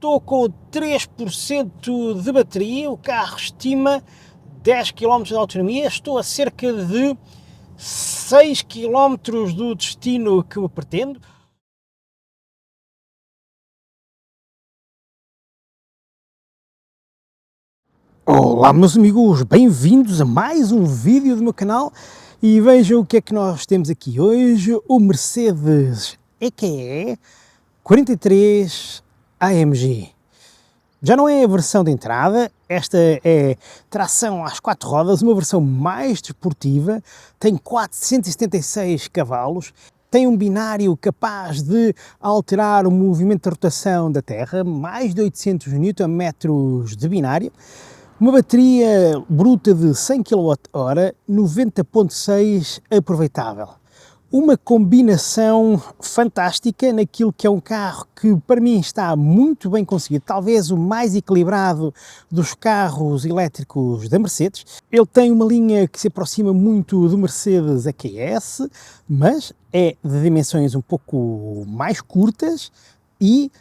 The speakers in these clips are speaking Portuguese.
estou com 3% de bateria, o carro estima 10 km de autonomia, estou a cerca de 6 km do destino que me pretendo. Olá meus amigos, bem-vindos a mais um vídeo do meu canal e vejam o que é que nós temos aqui hoje, o Mercedes EQE 43 AMG. Já não é a versão de entrada, esta é tração às 4 rodas, uma versão mais desportiva, tem 476 cavalos, tem um binário capaz de alterar o movimento de rotação da Terra, mais de 800 Nm de binário, uma bateria bruta de 100 kWh, 90.6 aproveitável. Uma combinação fantástica naquilo que é um carro que para mim está muito bem conseguido, talvez o mais equilibrado dos carros elétricos da Mercedes. Ele tem uma linha que se aproxima muito do Mercedes EQS, mas é de dimensões um pouco mais curtas e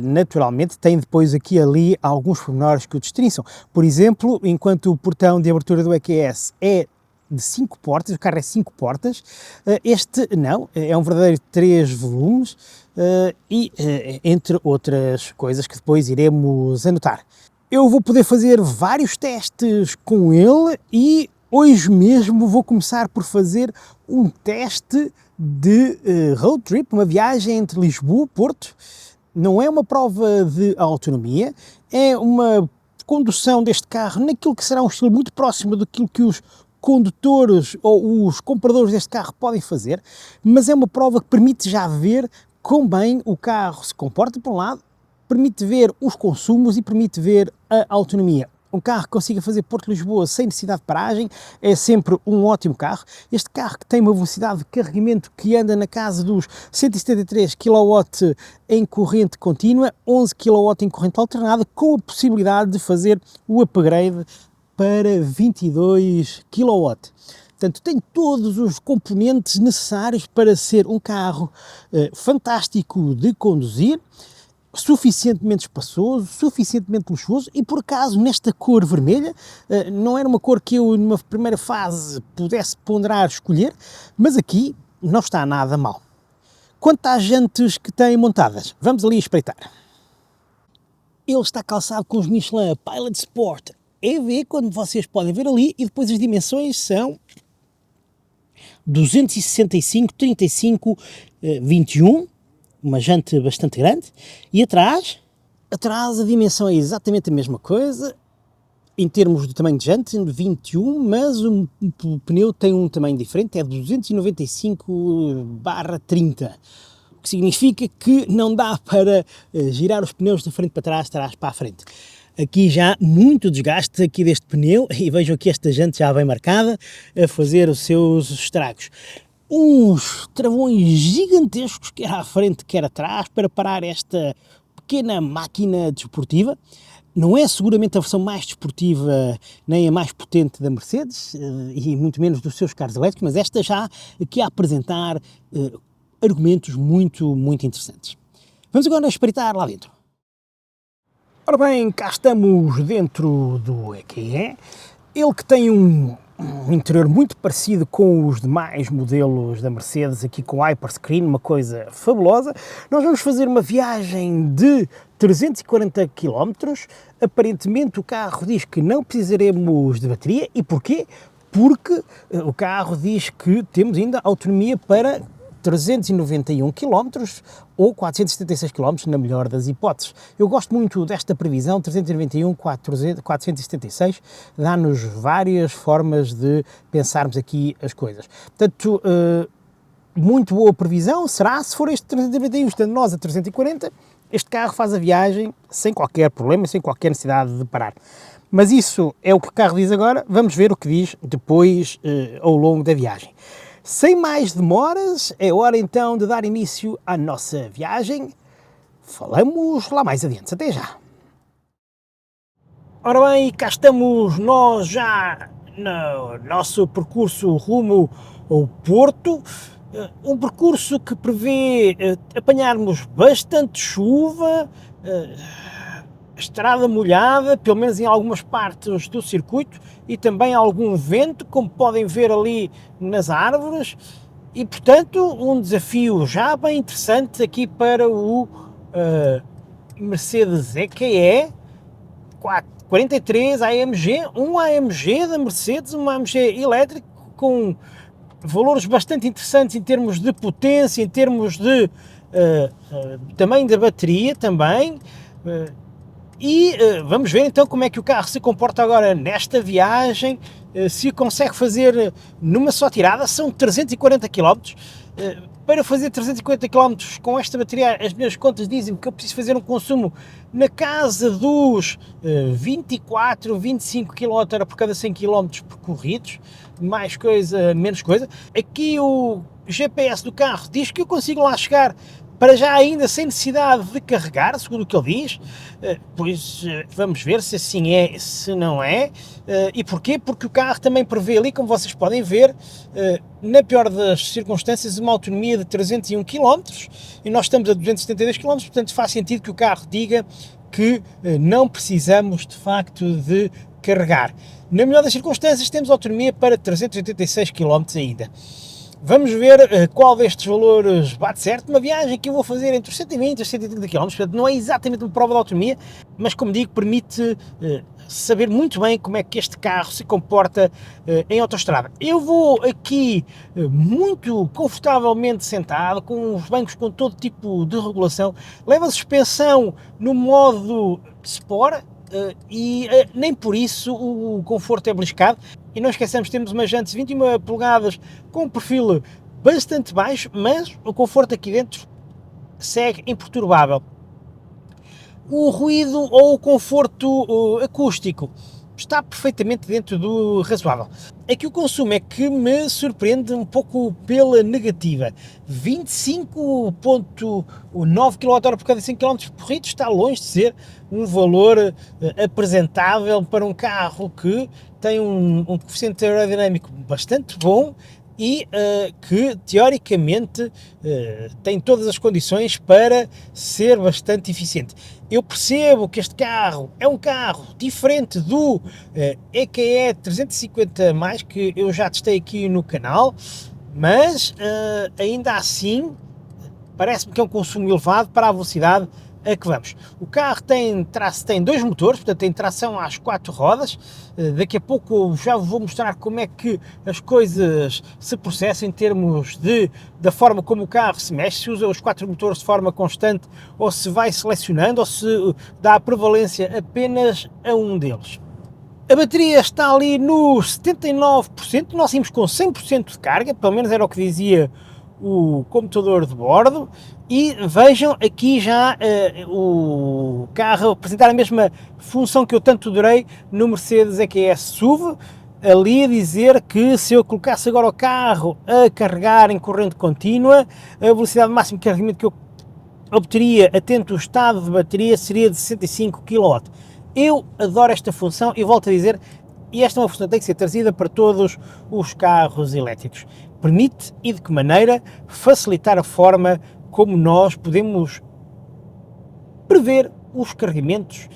naturalmente tem depois aqui ali alguns pormenores que o distinçam. Por exemplo, enquanto o portão de abertura do EQS é de 5 portas, o carro é 5 portas, este não, é um verdadeiro 3 volumes entre outras coisas que depois iremos anotar. Eu vou poder fazer vários testes com ele e hoje mesmo vou começar por fazer um teste de road trip, uma viagem entre Lisboa e Porto. Não é uma prova de autonomia, é uma condução deste carro naquilo que será um estilo muito próximo daquilo que os condutores ou os compradores deste carro podem fazer, mas é uma prova que permite já ver quão bem o carro se comporta, por um lado, permite ver os consumos e permite ver a autonomia. Um carro que consiga fazer Porto-Lisboa sem necessidade de paragem é sempre um ótimo carro. Este carro que tem uma velocidade de carregamento que anda na casa dos 173 kW em corrente contínua, 11 kW em corrente alternada, com a possibilidade de fazer o upgrade para 22 kW. Portanto, tem todos os componentes necessários para ser um carro fantástico de conduzir, suficientemente espaçoso, suficientemente luxuoso e, por acaso, nesta cor vermelha, não era uma cor que eu, numa primeira fase, pudesse ponderar escolher, mas aqui não está nada mal. Quanto às jantes que tem montadas, vamos ali espreitar. Ele está calçado com os Michelin Pilot Sport EV, como vocês podem ver ali, e depois as dimensões são 265, 35, 21, uma jante bastante grande, e atrás a dimensão é exatamente a mesma coisa, em termos de tamanho de jante, 21, mas o pneu tem um tamanho diferente, é 295/30, o que significa que não dá para girar os pneus de frente para trás, trás para a frente. Aqui já muito desgaste aqui deste pneu, e vejam que esta jante já vem marcada a fazer os seus estragos. Uns travões gigantescos, quer à frente, quer atrás, para parar esta pequena máquina desportiva. Não é seguramente a versão mais desportiva, nem a mais potente da Mercedes, e muito menos dos seus carros elétricos, mas esta já aqui a apresentar argumentos muito, muito interessantes. Vamos agora espreitar lá dentro. Ora bem, cá estamos dentro do EQE, ele que tem um interior muito parecido com os demais modelos da Mercedes, aqui com Hyperscreen, uma coisa fabulosa. Nós vamos fazer uma viagem de 340 km, aparentemente o carro diz que não precisaremos de bateria, e porquê? Porque o carro diz que temos ainda autonomia para 391 km ou 476 km na melhor das hipóteses. Eu gosto muito desta previsão, 391, 476, dá-nos várias formas de pensarmos aqui as coisas. Portanto, muito boa previsão, será? Se for este 391, estando nós a 340, este carro faz a viagem sem qualquer problema, sem qualquer necessidade de parar. Mas isso é o que o carro diz agora, vamos ver o que diz depois ao longo da viagem. Sem mais demoras, é hora então de dar início à nossa viagem. Falamos lá mais adiante. Até já! Ora bem, cá estamos nós já no nosso percurso rumo ao Porto. Um percurso que prevê apanharmos bastante chuva, estrada molhada, pelo menos em algumas partes do circuito, e também algum vento, como podem ver ali nas árvores, e portanto um desafio já bem interessante aqui para o Mercedes EQE 43 AMG, um AMG da Mercedes, um AMG elétrico com valores bastante interessantes em termos de potência, em termos de tamanho da bateria também, vamos ver então como é que o carro se comporta agora nesta viagem, se consegue fazer numa só tirada. São 340 km, para fazer 340 km com esta bateria as minhas contas dizem que eu preciso fazer um consumo na casa dos 24, 25 kWh por cada 100 km percorridos, mais coisa, menos coisa. Aqui o GPS do carro diz que eu consigo lá chegar para já ainda sem necessidade de carregar, segundo o que ele diz, pois vamos ver se assim é, se não é, e porquê? Porque o carro também prevê ali, como vocês podem ver, na pior das circunstâncias, uma autonomia de 301 km, e nós estamos a 272 km, portanto faz sentido que o carro diga que não precisamos de facto de carregar. Na melhor das circunstâncias temos autonomia para 386 km ainda. Vamos ver qual destes valores bate certo. Uma viagem que eu vou fazer entre os 120 e os 130 km, portanto não é exatamente uma prova de autonomia, mas como digo, permite saber muito bem como é que este carro se comporta em autoestrada. Eu vou aqui muito confortavelmente sentado, com os bancos com todo tipo de regulação, levo a suspensão no modo Sport, e nem por isso o conforto é beliscado. E não esqueçamos, temos umas jantes 21 polegadas com um perfil bastante baixo, mas o conforto aqui dentro segue imperturbável. O ruído ou o conforto acústico está perfeitamente dentro do razoável. Aqui o consumo é que me surpreende um pouco pela negativa. 25.9 kWh por cada 100 km percorridos está longe de ser um valor apresentável para um carro que tem um coeficiente aerodinâmico bastante bom e que teoricamente tem todas as condições para ser bastante eficiente. Eu percebo que este carro é um carro diferente do EQE 350+, que eu já testei aqui no canal, mas ainda assim parece-me que é um consumo elevado para a velocidade a que vamos. O carro tem dois motores, portanto tem tração às 4 rodas. Daqui a pouco já vou mostrar como é que as coisas se processam em termos da forma como o carro se mexe, se usa os 4 motores de forma constante ou se vai selecionando ou se dá prevalência apenas a um deles. A bateria está ali nos 79%, nós íamos com 100% de carga, pelo menos era o que dizia o computador de bordo, e vejam aqui já o carro apresentar a mesma função que eu tanto adorei no Mercedes EQS SUV, ali a dizer que se eu colocasse agora o carro a carregar em corrente contínua, a velocidade máxima de carregamento que eu obteria, atento ao estado de bateria, seria de 65 kW. Eu adoro esta função e volto a dizer, e esta é uma função que tem que ser trazida para todos os carros elétricos. Permite, e de que maneira, facilitar a forma como nós podemos prever os carregamentos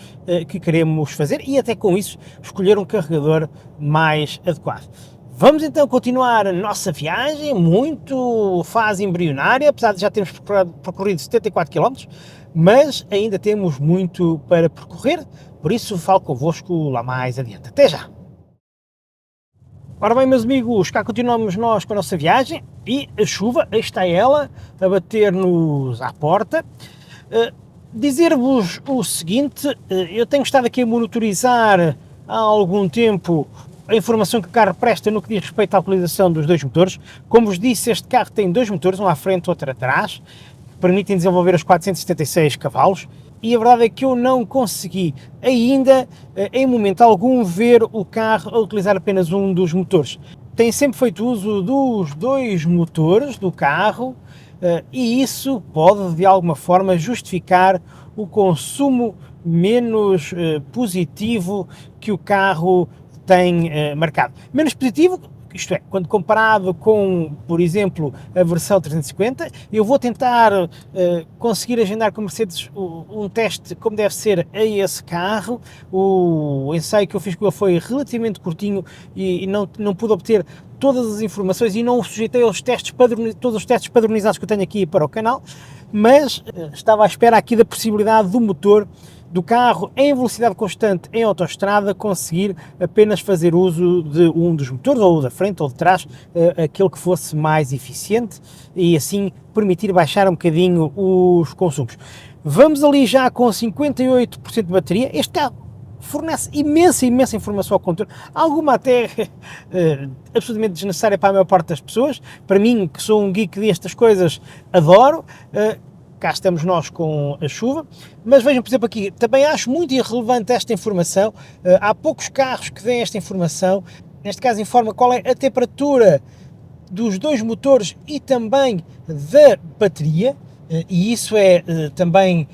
que queremos fazer e até com isso escolher um carregador mais adequado. Vamos então continuar a nossa viagem, muito fase embrionária, apesar de já termos percorrido 74 km, mas ainda temos muito para percorrer, por isso falo convosco lá mais adiante. Até já! Ora bem, meus amigos, cá continuamos nós com a nossa viagem e a chuva, aí está ela, a bater-nos à porta. Dizer-vos o seguinte, eu tenho estado aqui a monitorizar há algum tempo a informação que o carro presta no que diz respeito à utilização dos dois motores. Como vos disse, este carro tem dois motores, um à frente e outro atrás, que permitem desenvolver os 476 cavalos. E a verdade é que eu não consegui ainda, em momento algum, ver o carro a utilizar apenas um dos motores. Tem sempre feito uso dos dois motores do carro e isso pode, de alguma forma, justificar o consumo menos positivo que o carro tem marcado. Menos positivo, Isto é, quando comparado com, por exemplo, a versão 350, eu vou tentar conseguir agendar com a Mercedes um teste como deve ser a esse carro. O ensaio que eu fiz com ele foi relativamente curtinho e não pude obter todas as informações e não sujeitei aos testes todos os testes padronizados que eu tenho aqui para o canal, mas estava à espera aqui da possibilidade do motor do carro em velocidade constante em autoestrada conseguir apenas fazer uso de um dos motores, ou da frente ou de trás, aquele que fosse mais eficiente e assim permitir baixar um bocadinho os consumos. Vamos ali já com 58% de bateria. Este carro fornece imensa informação ao condutor, alguma até absolutamente desnecessária para a maior parte das pessoas. Para mim, que sou um geek destas coisas, adoro. Cá estamos nós com a chuva, mas vejam, por exemplo, aqui, também acho muito irrelevante esta informação. Há poucos carros que têm esta informação. Neste caso informa qual é a temperatura dos dois motores e também da bateria, e isso é também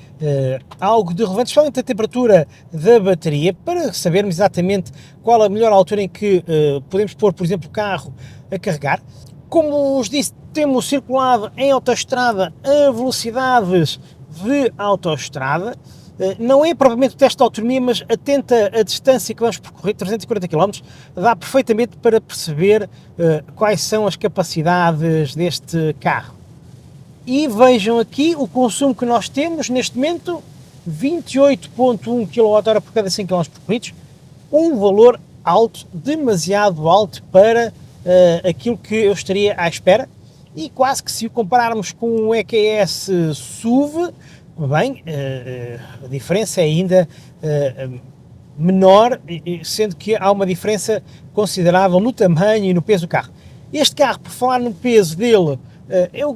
algo de relevante, especialmente a temperatura da bateria, para sabermos exatamente qual a melhor altura em que podemos pôr, por exemplo, o carro a carregar. Como vos disse, temos circulado em autoestrada a velocidades de autoestrada. Não é propriamente o teste de autonomia, mas atenta à distância que vamos percorrer, 340 km, dá perfeitamente para perceber quais são as capacidades deste carro. E vejam aqui o consumo que nós temos neste momento, 28.1 kWh por cada 100 km percorridos, um valor alto, demasiado alto para aquilo que eu estaria à espera, e quase que se o compararmos com o EQS SUV, bem, a diferença é ainda menor, sendo que há uma diferença considerável no tamanho e no peso do carro. Este carro, por falar no peso dele,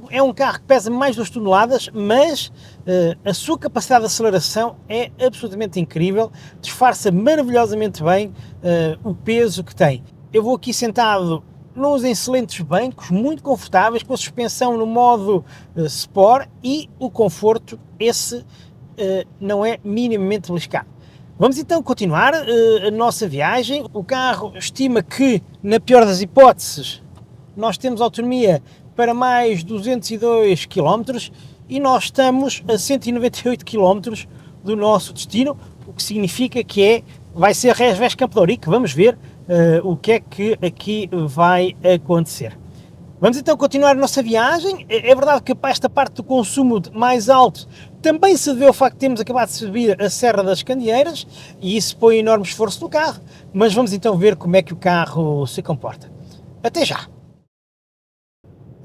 é um carro que pesa mais de 2 toneladas, mas a sua capacidade de aceleração é absolutamente incrível, disfarça maravilhosamente bem o peso que tem. Eu vou aqui sentado nos excelentes bancos, muito confortáveis, com a suspensão no modo Sport, e o conforto, esse não é minimamente beliscado. Vamos então continuar a nossa viagem. O carro estima que, na pior das hipóteses, nós temos autonomia para mais 202 km e nós estamos a 198 km do nosso destino, o que significa que vai ser Res Campo de Ourique. Vamos ver o que é que aqui vai acontecer. Vamos então continuar a nossa viagem. É verdade que para esta parte do consumo mais alto também se deve ao facto de termos acabado de subir a Serra das Candeeiras e isso põe enorme esforço no carro, mas vamos então ver como é que o carro se comporta. Até já!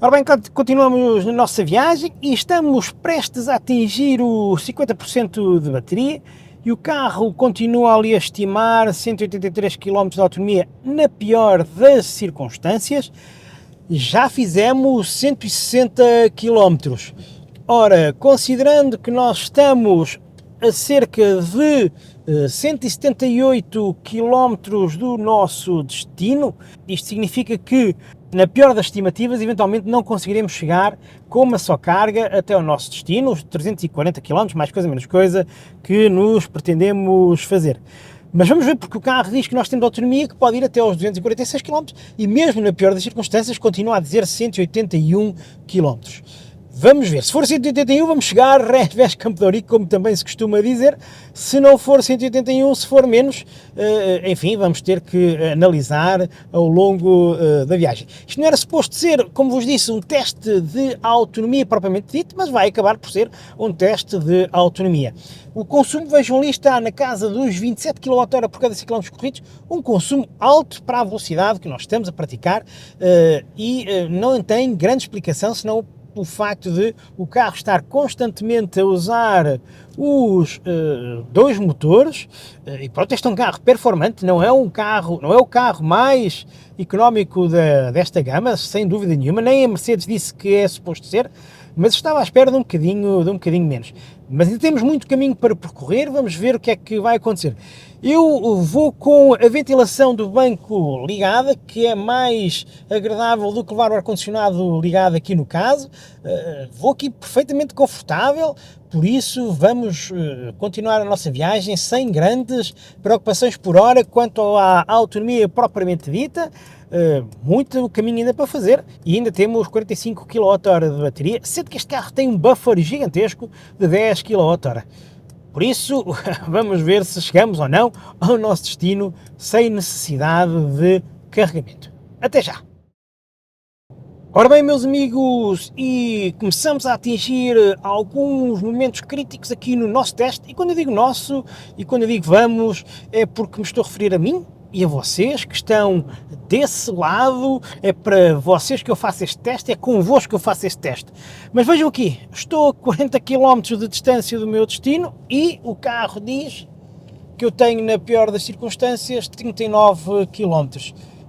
Ora bem, continuamos na nossa viagem e estamos prestes a atingir os 50% de bateria e o carro continua ali a estimar 183 km de autonomia na pior das circunstâncias. Já fizemos 160 km. Ora, considerando que nós estamos a cerca de 178 km do nosso destino, isto significa que, na pior das estimativas, eventualmente não conseguiremos chegar com uma só carga até ao nosso destino, os 340 km, mais coisa menos coisa, que nos pretendemos fazer. Mas vamos ver, porque o carro diz que nós temos autonomia que pode ir até aos 246 km e mesmo na pior das circunstâncias continua a dizer 181 km. Vamos ver, se for 181 vamos chegar a Res Campo de Ourique, como também se costuma dizer. Se não for 181, se for menos, enfim, vamos ter que analisar ao longo da viagem. Isto não era suposto ser, como vos disse, um teste de autonomia propriamente dito, mas vai acabar por ser um teste de autonomia. O consumo, vejam ali, está na casa dos 27 kWh por cada 100 km corridos, um consumo alto para a velocidade que nós estamos a praticar e não tem grande explicação, senão o facto de o carro estar constantemente a usar os dois motores, e pronto, este é um carro performante, não é o carro mais económico desta gama, sem dúvida nenhuma, nem a Mercedes disse que é suposto ser, mas estava à espera de um bocadinho menos. Mas ainda temos muito caminho para percorrer, vamos ver o que é que vai acontecer. Eu vou com a ventilação do banco ligada, que é mais agradável do que levar o ar-condicionado ligado aqui no caso. Vou aqui perfeitamente confortável, por isso vamos continuar a nossa viagem sem grandes preocupações por hora quanto à autonomia propriamente dita. muito caminho ainda para fazer e ainda temos 45 kWh de bateria, sendo que este carro tem um buffer gigantesco de 10 kWh. Por isso, vamos ver se chegamos ou não ao nosso destino sem necessidade de carregamento. Até já! Ora bem, meus amigos, e começamos a atingir alguns momentos críticos aqui no nosso teste, e quando eu digo nosso, e quando eu digo vamos, é porque me estou a referir a mim e a vocês que estão desse lado, é para vocês que eu faço este teste, é convosco que eu faço este teste. Mas vejam aqui, estou a 40 km de distância do meu destino e o carro diz que eu tenho, na pior das circunstâncias, 39 km.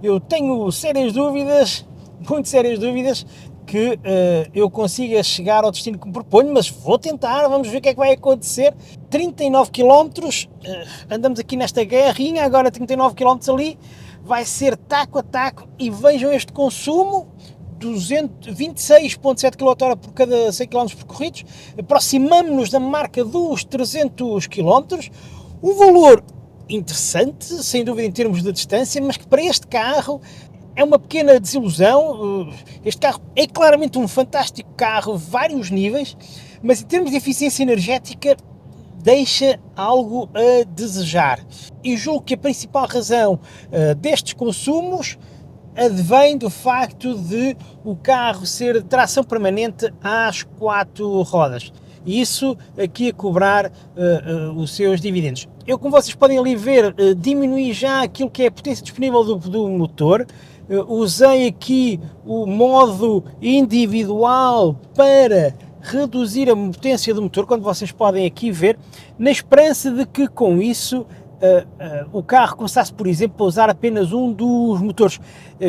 Eu tenho sérias dúvidas, muito sérias dúvidas, que eu consiga chegar ao destino que me proponho, mas vou tentar, vamos ver o que é que vai acontecer. 39 km, andamos aqui nesta guerrinha, agora 39 km ali, vai ser taco a taco, e vejam este consumo, 26,7 kWh por cada 100 km percorridos, aproximamos-nos da marca dos 300 km, um valor interessante, sem dúvida em termos de distância, mas que para este carro é uma pequena desilusão. Este carro é claramente um fantástico carro, vários níveis, mas em termos de eficiência energética deixa algo a desejar. E julgo que a principal razão destes consumos advém do facto de o carro ser de tração permanente às 4 rodas. E isso aqui a cobrar os seus dividendos. Eu, como vocês podem ali ver, diminui já aquilo que é a potência disponível do motor. Usei aqui o modo individual para reduzir a potência do motor, quando vocês podem aqui ver, na esperança de que com isso o carro começasse, por exemplo, a usar apenas um dos motores.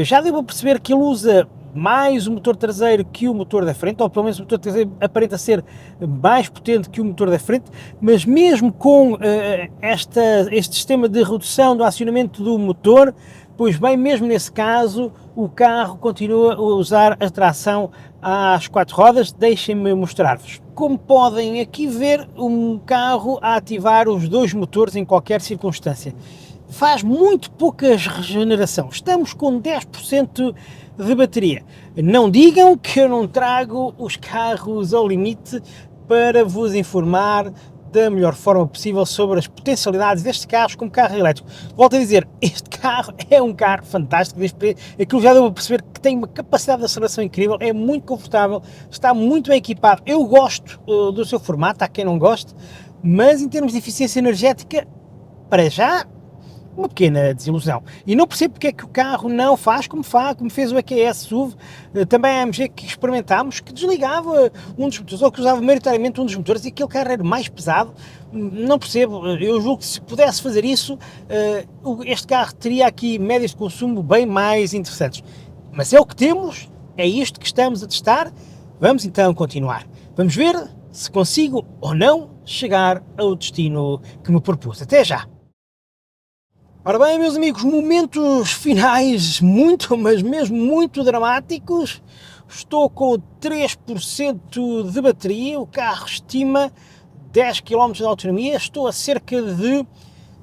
Já deu a perceber que ele usa mais o motor traseiro que o motor da frente, ou pelo menos o motor traseiro aparenta ser mais potente que o motor da frente, mas mesmo com este sistema de redução do acionamento do motor, pois bem, mesmo nesse caso, o carro continua a usar a tração às 4 rodas. Deixem-me mostrar-vos. Como podem aqui ver, um carro a ativar os dois motores em qualquer circunstância. Faz muito pouca regeneração. Estamos com 10% de bateria. Não digam que eu não trago os carros ao limite para vos informar da melhor forma possível sobre as potencialidades destes carros como carro elétrico. Volto a dizer, este carro é um carro fantástico, aquilo já deu a perceber que tem uma capacidade de aceleração incrível, é muito confortável, está muito bem equipado. Eu gosto do seu formato, há quem não goste, mas em termos de eficiência energética, para já, uma pequena desilusão. E não percebo porque é que o carro não faz como fez o EQS SUV, também a AMG, que experimentámos, que desligava um dos motores, ou que usava maioritariamente um dos motores, e aquele carro era mais pesado. Não percebo. Eu julgo que se pudesse fazer isso, este carro teria aqui médias de consumo bem mais interessantes. Mas é o que temos, é isto que estamos a testar. Vamos então continuar. Vamos ver se consigo ou não chegar ao destino que me propus. Até já! Ora bem, meus amigos, momentos finais muito, mas mesmo muito dramáticos. Estou com 3% de bateria, o carro estima 10 km de autonomia, estou a cerca de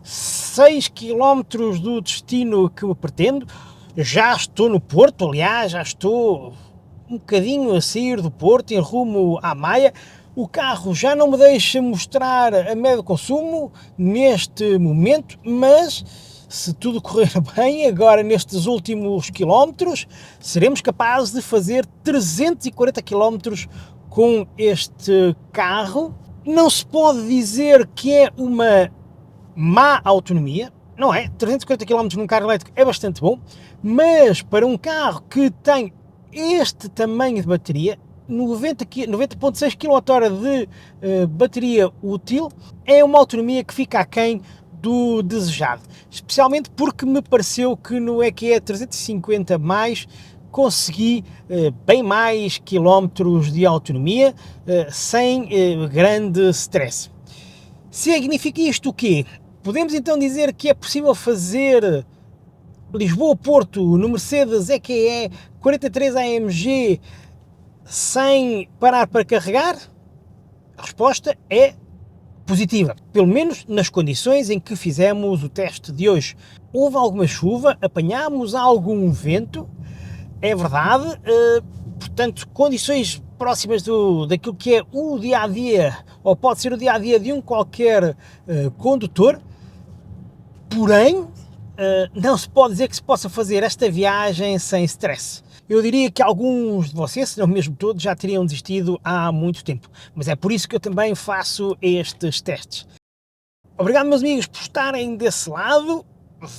6 km do destino que me pretendo. Já estou no Porto, aliás, já estou um bocadinho a sair do Porto, em rumo à Maia. O carro já não me deixa mostrar a média de consumo neste momento, mas se tudo correr bem, agora nestes últimos quilómetros, seremos capazes de fazer 340 km com este carro. Não se pode dizer que é uma má autonomia, não é? 340 km num carro elétrico é bastante bom, mas para um carro que tem este tamanho de bateria, 90,6 kWh de bateria útil, é uma autonomia que fica aquém do desejado, especialmente porque me pareceu que no EQE 350 mais consegui bem mais quilómetros de autonomia sem grande stress. Significa isto o quê? Podemos então dizer que é possível fazer Lisboa-Porto no Mercedes EQE 43 AMG sem parar para carregar? A resposta é positiva, pelo menos nas condições em que fizemos o teste de hoje. Houve alguma chuva, apanhámos algum vento, é verdade, portanto, condições próximas daquilo que é o dia-a-dia, ou pode ser o dia-a-dia de um qualquer condutor, porém, não se pode dizer que se possa fazer esta viagem sem stress. Eu diria que alguns de vocês, se não mesmo todos, já teriam desistido há muito tempo, mas é por isso que eu também faço estes testes. Obrigado, meus amigos, por estarem desse lado.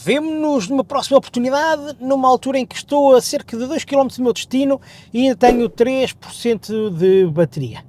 Vemo-nos numa próxima oportunidade, numa altura em que estou a cerca de 2 km do meu destino e ainda tenho 3% de bateria.